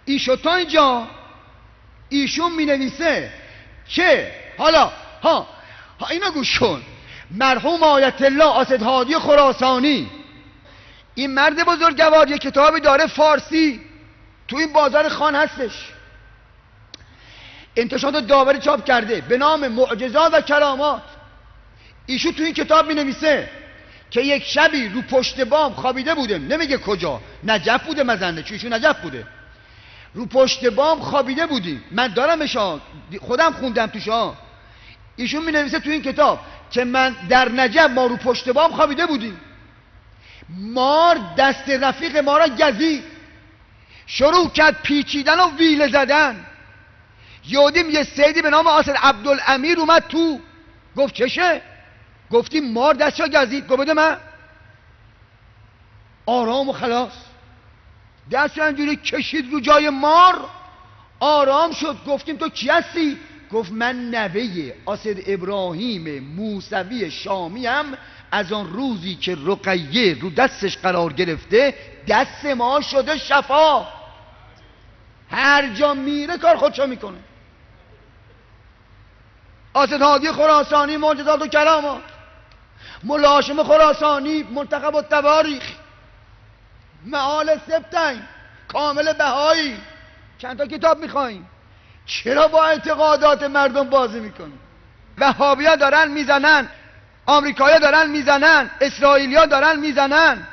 ایشون تا اینجا ایشون می نویسه که حالا اینو گوش کن. مرحوم آیت الله اسدهادی خراسانی، این مرد بزرگوار یه کتابی داره فارسی تو این بازار خان هستش، انتشارات داوری چاپ کرده به نام معجزات و کرامات. ایشون تو این کتاب می نویسه که یک شبی رو پشت بام خوابیده بوده، نمیگه کجا، نجف بوده مزنده، چون ایشون نجف بوده، رو پشت بام خوابیده بودیم، من دارمش، خودم خوندم توش. ایشون می نویسه تو این کتاب که من در نجف ما رو پشت بام خوابیده بودیم، مار دست رفیق ما را گزید، شروع کرد پیچیدن و ویله زدن. یادیم یه سیدی به نام آصد عبدالامیر اومد تو، گفت چشه؟ گفتیم مار دست را گزید. گفت بده من. آرام و خلاص، دست را اینجوری کشید رو جای مار، آرام شد. گفتیم تو کی هستی؟ گفت من نوه آصد ابراهیم موسوی شامی هم، از آن روزی که رقیه رو دستش قرار گرفته دست ما شده شفا، هر جا میره کار خودشو میکنه. اسدهادی خراسانی معجزات و کرامات، ملا هاشم خراسانی منتخب التواریخ، معال سبتین، کامل بهایی. چند تا کتاب میخوایم؟ چرا با اعتقادات مردم بازی میکنیم؟ وهابی‌ها دارن میزنن، آمریکایی‌ها دارن میزنن، اسرائیلی‌ها دارن میزنن،